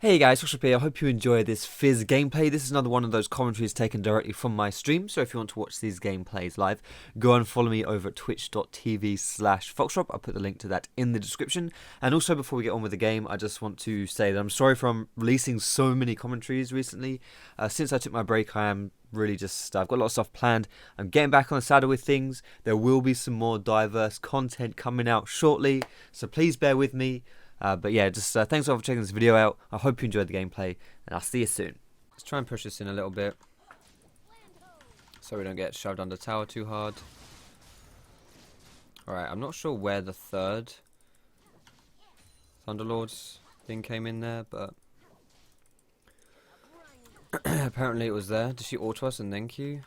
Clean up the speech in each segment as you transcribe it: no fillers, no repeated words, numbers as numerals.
Hey guys, Foxdrop here. I hope you enjoy this Fizz gameplay. This is another one of those commentaries taken directly from my stream, so if you want to watch these gameplays live, go and follow me over at twitch.tv/Foxdrop. I'll put the link to that in the description. And also, before we get on with the game, I just want to say that I'm sorry for releasing so many commentaries recently. Since I took my break, I am really just, I've got a lot of stuff planned. I'm getting back on the saddle with things. There will be some more diverse content coming out shortly, so please bear with me. But yeah, just thanks all for checking this video out. I hope you enjoyed the gameplay, and I'll see you soon. Let's try and push this in a little bit, so we don't get shoved under tower too hard. Alright, I'm not sure where the third Thunderlord's thing came in there, but apparently it was there. Did she auto us and then Q?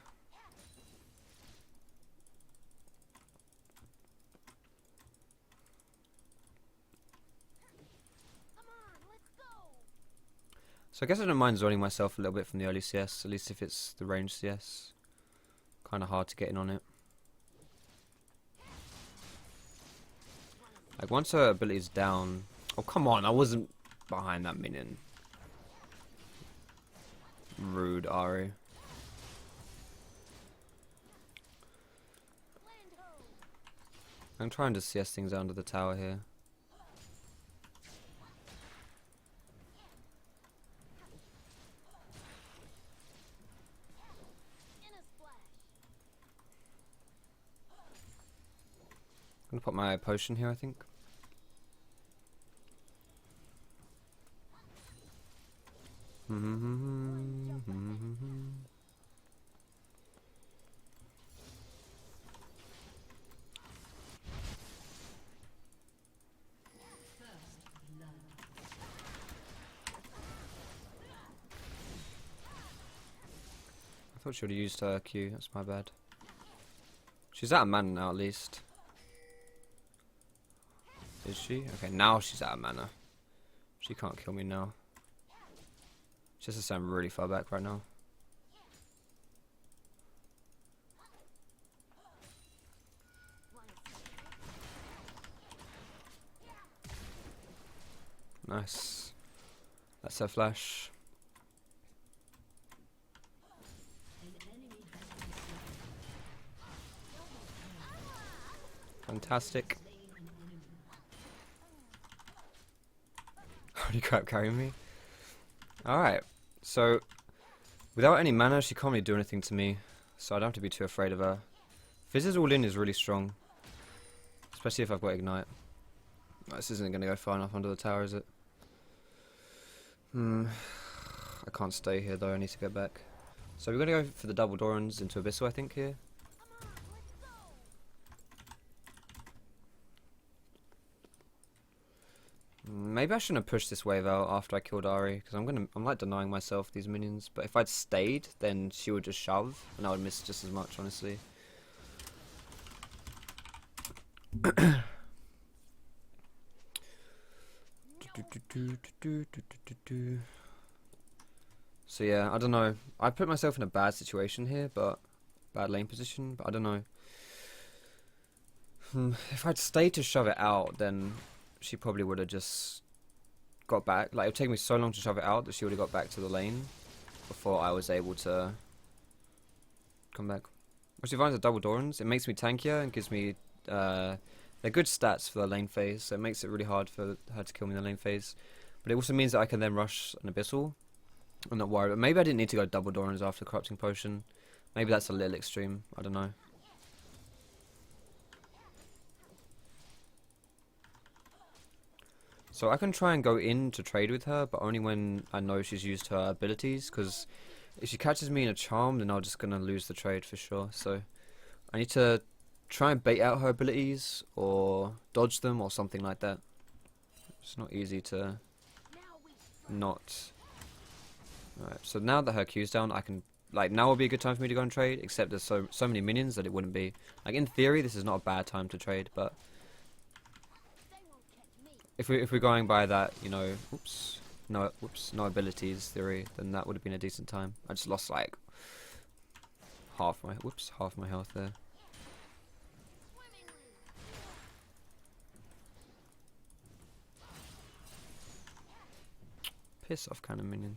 So I guess I don't mind zoning myself a little bit from the early CS, at least if it's the range CS. Kind of hard to get in on it. Like once her ability's down... Oh come on, I wasn't behind that minion. Rude, Ari. I'm trying to CS things under the tower here. I'm gonna put my potion here, I think. I thought she would have used her Q, that's my bad. She's out of mana now at least. Is she? Okay, now she's out of mana. She can't kill me now. Just to say I'm really far back right now. Nice. That's her flash. Fantastic. Holy crap, carrying me. Alright, so without any mana, she can't really do anything to me, so I don't have to be too afraid of her. Fizz's all in is really strong, especially if I've got Ignite. Oh, this isn't going to go far enough under the tower, is it? I can't stay here though, I need to get back. So we're going to go for the double Dorans into Abyssal, I think, here. Maybe I shouldn't have pushed this wave out after I killed Ari, because I'm like denying myself these minions. But if I'd stayed, then she would just shove, and I would miss just as much, honestly. So yeah, I don't know. I put myself in a bad situation here, but bad lane position. But I don't know. If I'd stayed to shove it out, then she probably would have just got back. Like, it would take me so long to shove it out that she would have got back to the lane before I was able to come back. Which, if I was a double Dorans, it makes me tankier and gives me they're good stats for the lane phase, so it makes it really hard for her to kill me in the lane phase. But it also means that I can then rush an Abyssal. I'm not worried. But maybe I didn't need to go double Dorans after Corrupting Potion. Maybe that's a little extreme. I don't know. So I can try and go in to trade with her, but only when I know she's used her abilities, because if she catches me in a charm, then I'm just going to lose the trade for sure. So I need to try and bait out her abilities, or dodge them, or something like that. It's not easy to not. Alright, so now that her Q's down, I can, like, now would be a good time for me to go and trade, except there's so many minions that it wouldn't be. Like, in theory, this is not a bad time to trade, but if we're going by that, you know, no abilities theory, then that would have been a decent time. I just lost like half my health there. Piss off, cannon minion.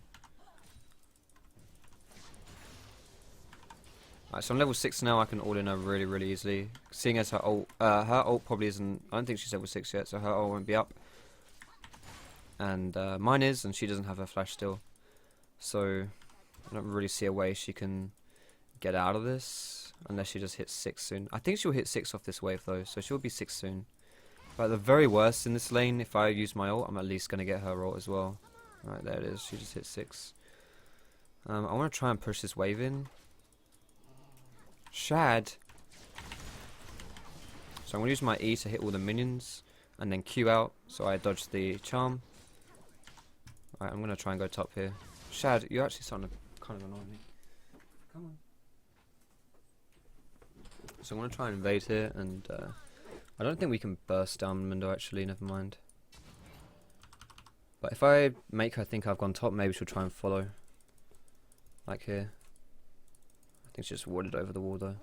Alright, so I'm level 6 now. I can all in her really, really easily. Seeing as her ult probably isn't. I don't think she's level 6 yet, so her ult won't be up. And mine is, and she doesn't have her flash still. So I don't really see a way she can get out of this unless she just hits 6 soon. I think she'll hit 6 off this wave though, so she'll be 6 soon. But at the very worst in this lane, if I use my ult, I'm at least going to get her ult as well. Right, there it is. She just hit 6. I want to try and push this wave in. Shad. So I'm going to use my E to hit all the minions and then Q out so I dodge the charm. Alright, I'm going to try and go top here. Shad, you're actually starting to kind of annoy me. Come on. So I'm going to try and invade here, and I don't think we can burst down window actually, never mind. But if I make her think I've gone top, maybe she'll try and follow. Like here. I think she just warded over the wall though.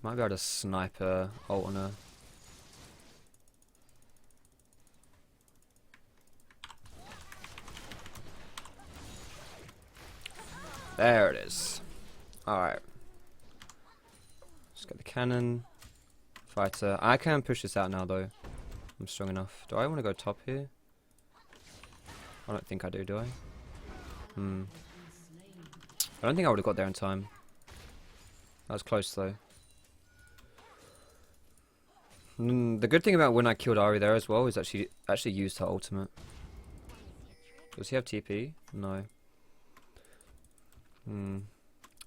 Might be able to snipe her ult on her. There it is. Alright. Let's get the cannon. Fighter. I can push this out now though. I'm strong enough. Do I want to go top here? I don't think I do I? I don't think I would have got there in time. That was close though. The good thing about when I killed Ari there as well is that she actually used her ultimate. Does he have TP? No. Do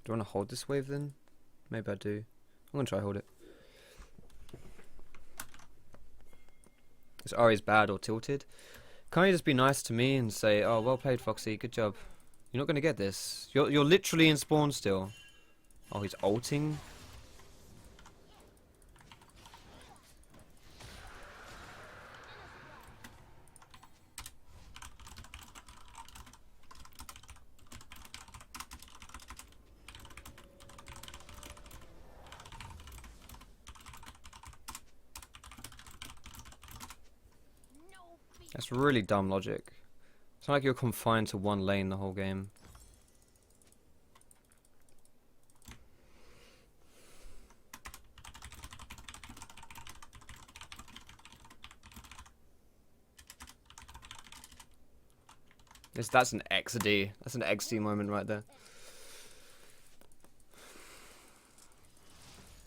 I want to hold this wave then? Maybe I do. I'm going to try hold it. Is Ari's bad or tilted? Can't you just be nice to me and say, oh, well played Foxy, good job. You're not going to get this. You're literally in spawn still. Oh, he's ulting? That's really dumb logic. It's not like you're confined to one lane the whole game. That's an XD. That's an XD moment right there.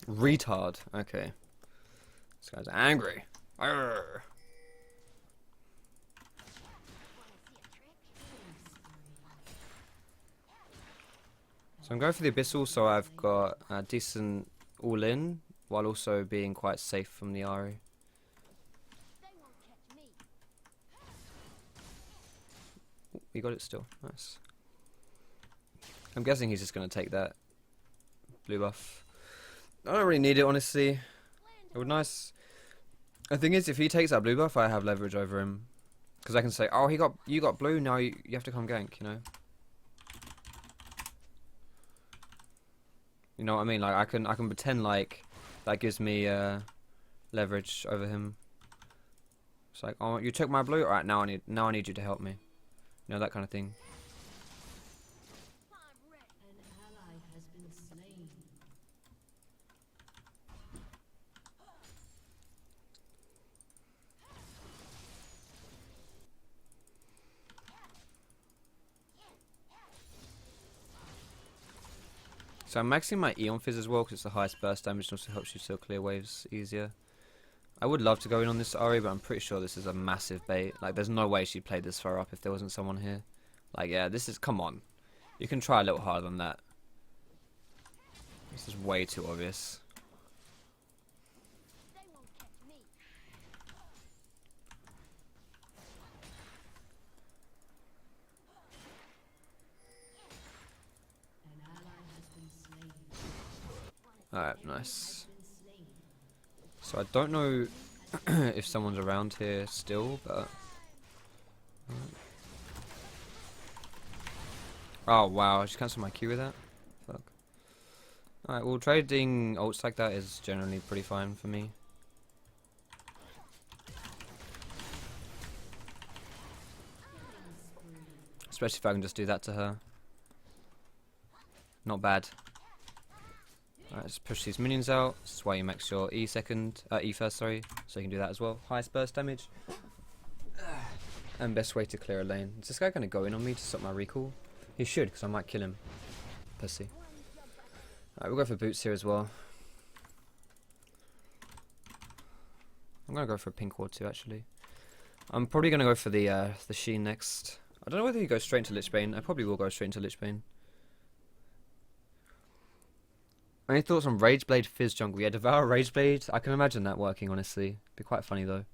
Retard. Okay. This guy's angry. Arrgh. So I'm going for the Abyssal, so I've got a decent all-in, while also being quite safe from the Ari. Ooh, we got it still, nice. I'm guessing he's just going to take that blue buff. I don't really need it, honestly. It would be nice. The thing is, if he takes that blue buff, I have leverage over him. Because I can say, oh, you got blue, now you have to come gank, you know? You know what I mean? Like I can pretend like that gives me leverage over him. It's like, oh, you took my blue. All right, now I need you to help me. You know, that kind of thing. So I'm maxing my E on Fizz as well because it's the highest burst damage and also helps you to clear waves easier. I would love to go in on this Ari, but I'm pretty sure this is a massive bait. Like, there's no way she'd play this far up if there wasn't someone here. Like, yeah, this is... Come on. You can try a little harder than that. This is way too obvious. Alright, nice. So I don't know if someone's around here still, but... Oh wow, I just cancelled my Q with that? Fuck. Alright, well trading ults like that is generally pretty fine for me. Especially if I can just do that to her. Not bad. Alright, let's push these minions out. This is why you max your E first, sorry. So you can do that as well. Highest burst damage. And best way to clear a lane. Is this guy going to go in on me to stop my recall? He should, because I might kill him. Pussy. Alright, we'll go for boots here as well. I'm going to go for a pink ward too, actually. I'm probably going to go for the Sheen next. I don't know whether he goes straight into Lich Bane. I probably will go straight into Lich Bane. Any thoughts on Rageblade Fizz jungle? Yeah, Devour Rageblade. I can imagine that working, honestly. Be quite funny, though.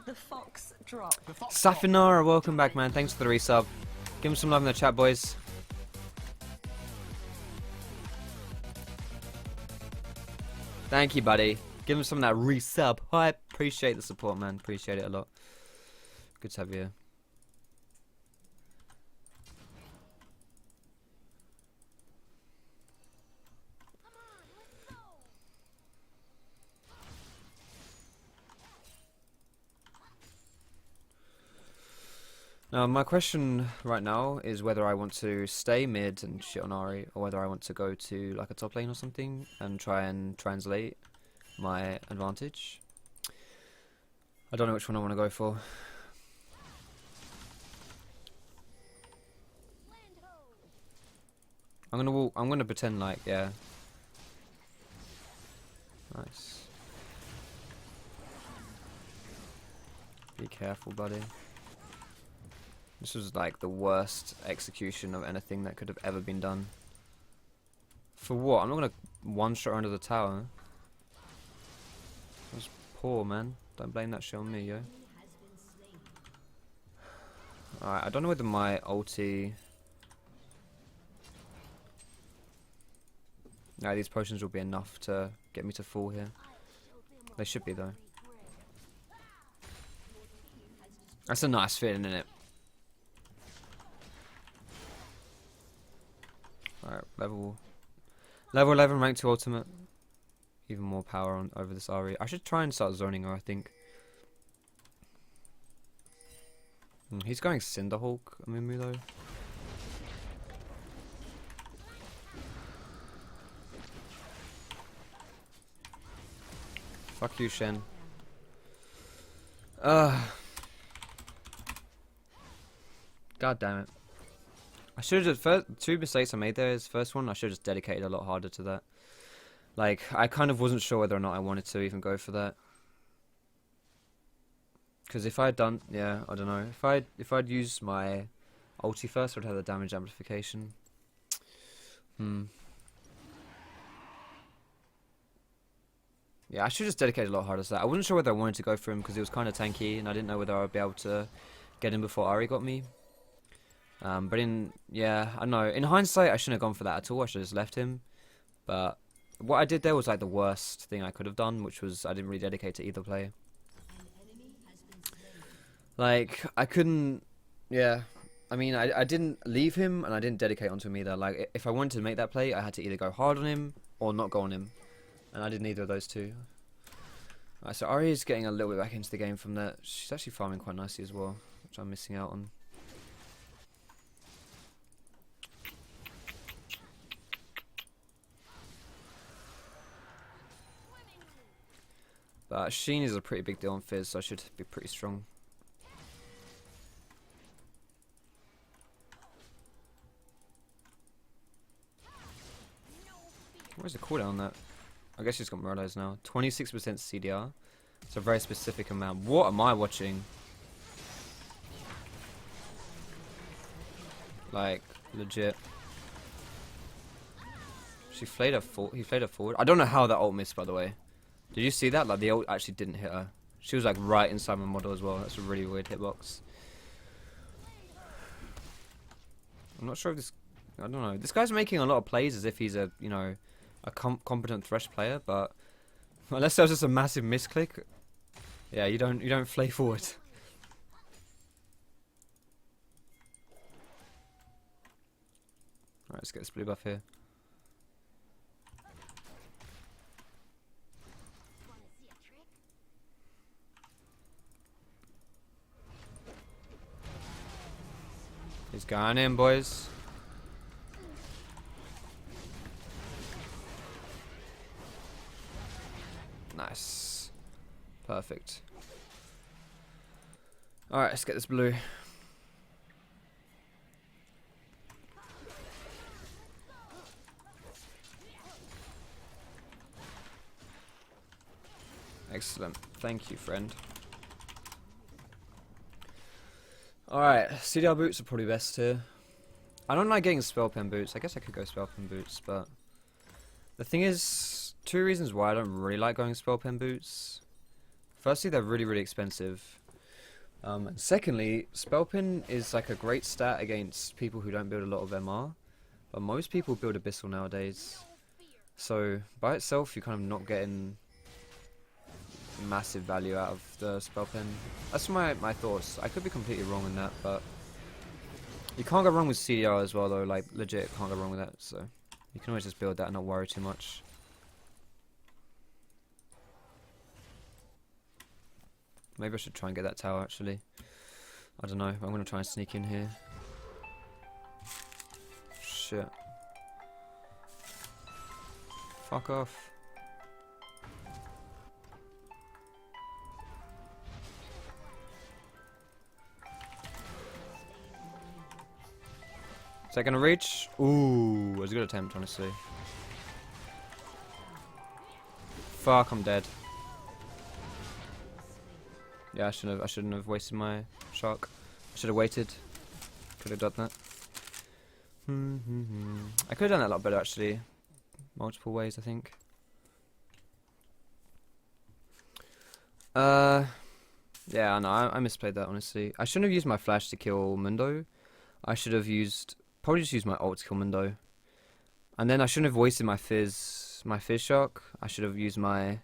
The Foxdrop. Safinara, welcome back, man. Thanks for the resub. Give him some love in the chat, boys. Thank you, buddy. Give him some of that resub. I appreciate the support, man. Appreciate it a lot. Good to have you here. Now, my question right now is whether I want to stay mid and shit on Ari, or whether I want to go to like a top lane or something and try and translate my advantage. I don't know which one I want to go for. I'm gonna pretend like, yeah. Nice. Be careful, buddy. This was like the worst execution of anything that could have ever been done. For what? I'm not gonna one-shot under the tower. That was poor, man. Don't blame that shit on me, yo. Alright, I don't know whether my ulti... No, these potions will be enough to get me to full here. They should be, though. That's a nice feeling, isn't it? Alright, level 11, rank 2 ultimate. Even more power on over this Ari. I should try and start zoning her, I think. He's going Cinderhulk, Amumu, though. Fuck you, Shen. God damn it. I should have just, two mistakes I made there is, first one, I should have just dedicated a lot harder to that. Like, I kind of wasn't sure whether or not I wanted to even go for that. Because if I'd done, yeah, I don't know. If I'd used my ulti first, I'd have the damage amplification. Yeah, I should just dedicate a lot harder to that. I wasn't sure whether I wanted to go for him because he was kind of tanky, and I didn't know whether I would be able to get him before Ari got me. But yeah, I don't know. In hindsight, I shouldn't have gone for that at all. I should have just left him. But what I did there was like the worst thing I could have done, which was I didn't really dedicate to either player. Like, I couldn't, yeah. I mean, I didn't leave him, and I didn't dedicate onto him either. Like, if I wanted to make that play, I had to either go hard on him or not go on him. And I did neither of those two. Alright, so Ari is getting a little bit back into the game from that. She's actually farming quite nicely as well, which I'm missing out on. But Sheen is a pretty big deal on Fizz, so I should be pretty strong. Where's the cooldown on that? I guess she's got Morello's now. 26% CDR. It's a very specific amount. What am I watching? Like, legit. She flayed her he flayed her forward. I don't know how that ult missed, by the way. Did you see that? Like, the ult actually didn't hit her. She was like right inside my model as well. That's a really weird hitbox. I'm not sure if this... I don't know. This guy's making a lot of plays as if he's a, you know, a competent Thresh player, but unless there was just a massive misclick, yeah, you don't flay forward. Alright, let's get this blue buff here. He's going in, boys. Nice. Perfect. Alright, let's get this blue. Excellent. Thank you, friend. Alright, CDR boots are probably best here. I don't like getting spell pen boots. I guess I could go spell pen boots, but the thing is, two reasons why I don't really like going spell pen boots. Firstly, they're really, really expensive. And secondly, spell pen is like a great stat against people who don't build a lot of MR, but most people build Abyssal nowadays. So by itself, you're kind of not getting massive value out of the spell pen. That's my thoughts. I could be completely wrong in that, but you can't go wrong with CDR as well, though. Like, legit can't go wrong with that. So you can always just build that and not worry too much. Maybe I should try and get that tower, actually. I don't know. I'm going to try and sneak in here. Shit. Fuck off. Is that going to reach? Ooh, it was a good attempt, honestly. Fuck, I'm dead. Yeah, I shouldn't have wasted my shock. I should have waited. Could have done that. I could have done that a lot better, actually. Multiple ways, I think. Yeah, no, I misplayed that, honestly. I shouldn't have used my flash to kill Mundo. I should have probably just used my ult to kill Mundo. And then I shouldn't have wasted my Fizz shock. I should have used my,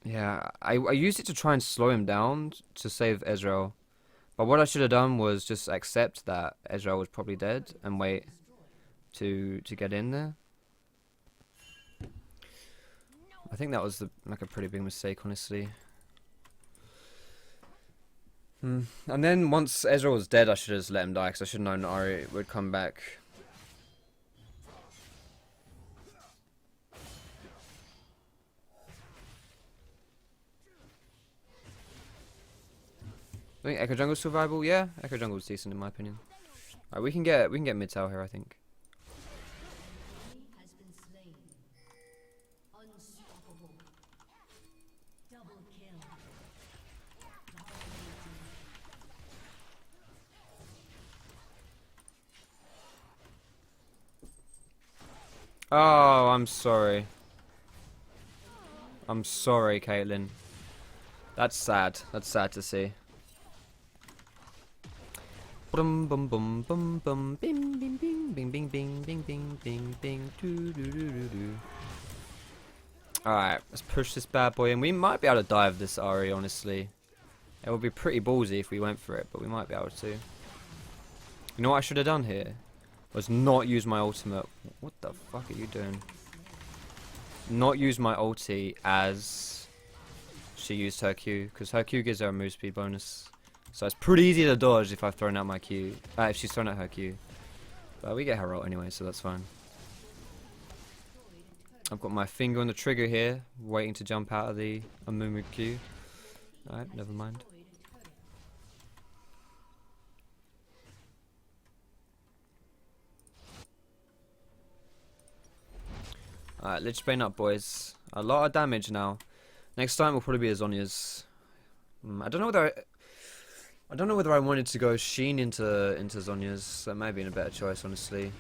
yeah, I used it to try and slow him down to save Ezreal. But what I should have done was just accept that Ezreal was probably dead and wait to get in there. I think that was like a pretty big mistake, honestly. And then once Ezreal was dead, I should have just let him die, because I should have known Ari would come back. I think Echo Jungle's survival, yeah, Echo Jungle's decent in my opinion. Alright, we can get mid tower here, I think. Oh, I'm sorry. I'm sorry, Caitlyn. That's sad. That's sad to see. Bum bum bum bum bum bing bing bing bing bing bing bing bing bing bing doo doo doo doo doo. Alright, let's push this bad boy in. We might be able to dive this Ari, honestly. It would be pretty ballsy if we went for it, but we might be able to. You know what I should have done here? Was not use my ultimate. What the fuck are you doing? Not use my ulti as she used her Q, because her Q gives her a move speed bonus. So it's pretty easy to dodge if I've thrown out my Q. If she's thrown out her Q. But we get her ult anyway, so that's fine. I've got my finger on the trigger here, waiting to jump out of the Amumu Q. Alright, never mind. Alright, Lich Bane up, boys. A lot of damage now. Next time will probably be a Zhonya's. I don't know whether I wanted to go Sheen into Zhonya's. That may have been a better choice, honestly.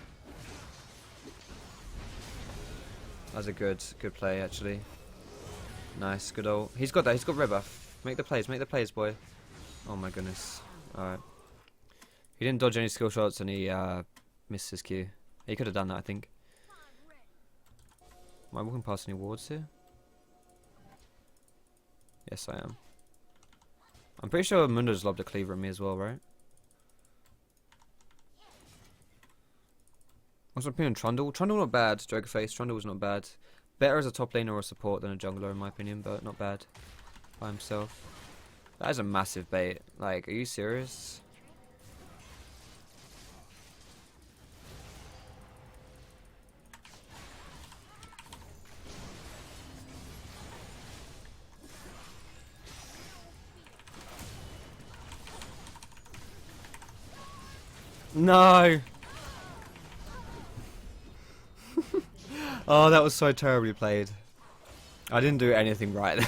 That was a good play, actually. Nice, good ult. He's got that. He's got red buff. Make the plays, boy. Oh my goodness. Alright. He didn't dodge any skill shots and he missed his Q. He could have done that, I think. Am I walking past any wards here? Yes, I am. I'm pretty sure Mundo's lobbed a cleaver at me as well, right? What's my opinion on Trundle? Trundle not bad, Jokerface. Trundle was not bad. Better as a top laner or a support than a jungler in my opinion, but not bad by himself. That is a massive bait. Like, are you serious? No! Oh, that was so terribly played. I didn't do anything right.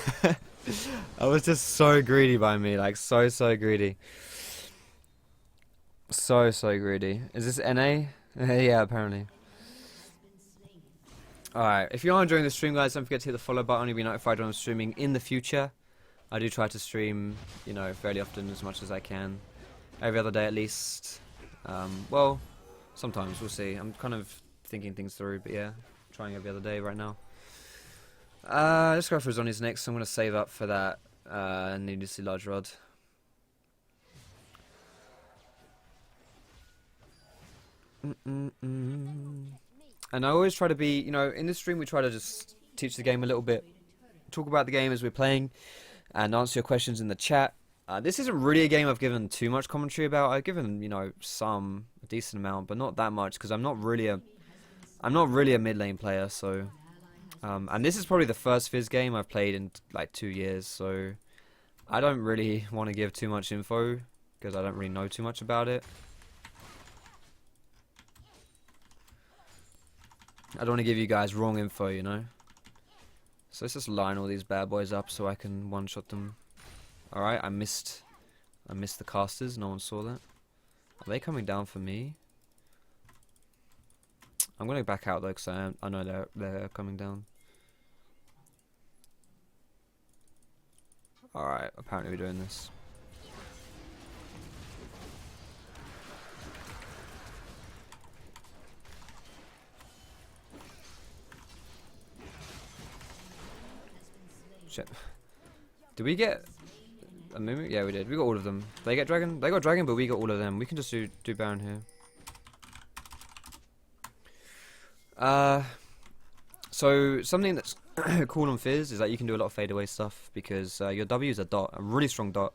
I was just so greedy by me, like so greedy. So greedy. Is this NA? Yeah, apparently. Alright, if you are enjoying the stream, guys, don't forget to hit the follow button. You'll be notified when I'm streaming in the future. I do try to stream, you know, fairly often, as much as I can. Every other day at least. Well, sometimes, we'll see. I'm kind of thinking things through, but yeah, trying every other day right now. Let's go for Zoni's next. I'm going to save up for that needlessly large rod. And I always try to be, you know, in this stream we try to just teach the game a little bit, talk about the game as we're playing, and answer your questions in the chat. This isn't really a game I've given too much commentary about. I've given, you know, a decent amount, but not that much because I'm not really a mid lane player. So, and this is probably the first Fizz game I've played in like 2 years. So, I don't really want to give too much info because I don't really know too much about it. I don't want to give you guys wrong info, you know. So let's just line all these bad boys up so I can one-shot them. Alright, I missed the casters. No one saw that. Are they coming down for me? I'm going to back out though because I know they're coming down. Alright, apparently we're doing this. Shit. Did we get a mimic? Yeah, we did. We got all of them. They get dragon? They got dragon, but we got all of them. We can just do Baron here. So something that's cool on Fizz is that you can do a lot of fadeaway stuff because your W is a dot, a really strong dot,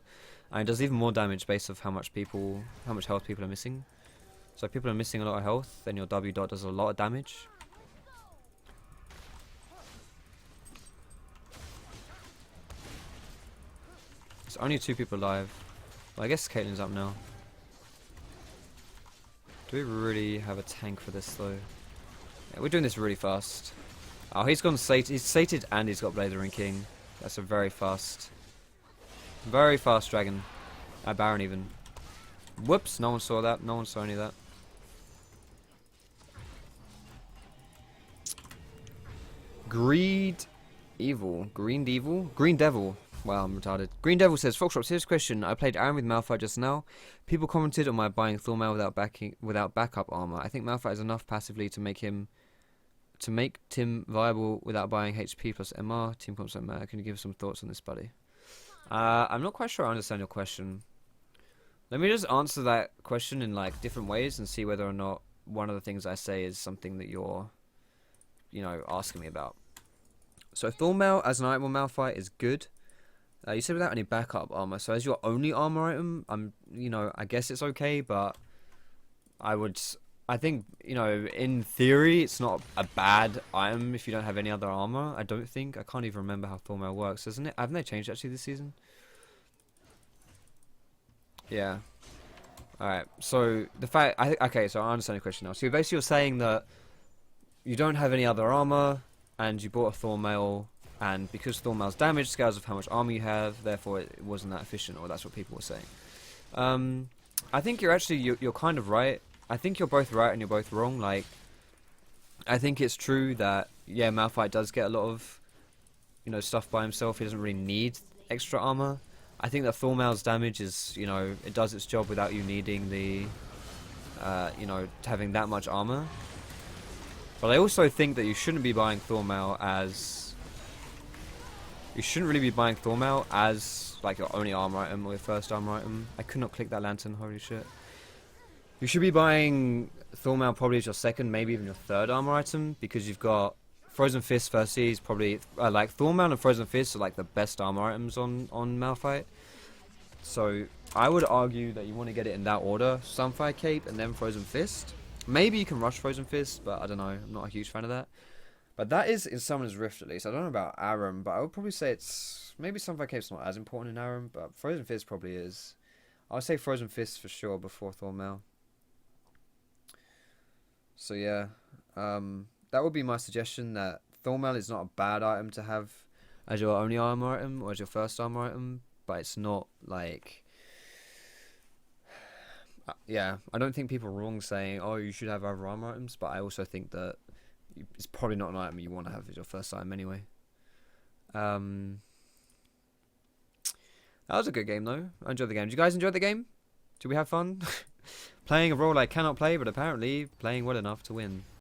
and it does even more damage based off how much health people are missing. So if people are missing a lot of health, then your W dot does a lot of damage. There's only 2 people alive. Well, I guess Caitlyn's up now. Do we really have a tank for this though? Yeah, we're doing this really fast. Oh, he's gone sated. He's sated and he's got Blazer and King. That's a very fast dragon. Baron even. Whoops! No one saw that. No one saw any of that. Green Devil. Wow, I'm retarded. Green Devil says, Foxdrop, serious question. I played Armour with Malphite just now. People commented on my buying Thunderlord without backup armor. I think Malphite is enough passively to make Tim viable without buying HP plus MR. Team comps don't matter. Can you give some thoughts on this, buddy? I'm not quite sure I understand your question. Let me just answer that question in like different ways and see whether or not one of the things I say is something that you're, you know, asking me about. So Thornmail as an item on Malphite is good. You said without any backup armor. So as your only armor item, you know, I guess it's okay, but I think, you know, in theory, it's not a bad item if you don't have any other armor. I don't think. I can't even remember how Thornmail works, isn't it? Haven't they changed actually this season? Yeah. Alright, so the fact... okay, so I understand the question now. So basically you're saying that you don't have any other armor, and you bought a Thornmail, and because Thornmail's damage scales of how much armor you have, therefore it wasn't that efficient, or that's what people were saying. I think you're kind of right. I think you're both right and you're both wrong. Like, I think it's true that, yeah, Malphite does get a lot of, you know, stuff by himself. He doesn't really need extra armor. I think that Thornmail's damage is, you know, it does its job without you needing the, you know, having that much armor. But I also think that you shouldn't be buying Thornmail as... You shouldn't really be buying Thornmail as, like, your only armor item or your first armor item. I could not click that lantern, holy shit. You should be buying Thornmail probably as your second, maybe even your third armor item, because you've got Frozen Fist firstly is probably, like, Thornmail and Frozen Fist are, like, the best armor items on Malphite. So, I would argue that you want to get it in that order. Sunfire Cape and then Frozen Fist. Maybe you can rush Frozen Fist, but I don't know. I'm not a huge fan of that. But that is in Summoner's Rift at least. I don't know about Aram, but I would probably say it's... Maybe Sunfire Cape's not as important in Aram, but Frozen Fist probably is. I would say Frozen Fist for sure before Thornmail. So yeah, that would be my suggestion. That Thornmail is not a bad item to have as your only armor item or as your first armor item, but it's not like. Yeah, I don't think people are wrong saying, "Oh, you should have other armor items," but I also think that it's probably not an item you want to have as your first item anyway. Um, that was a good game though. I enjoyed the game. Did you guys enjoy the game? Did we have fun? Playing a role I cannot play, but apparently playing well enough to win.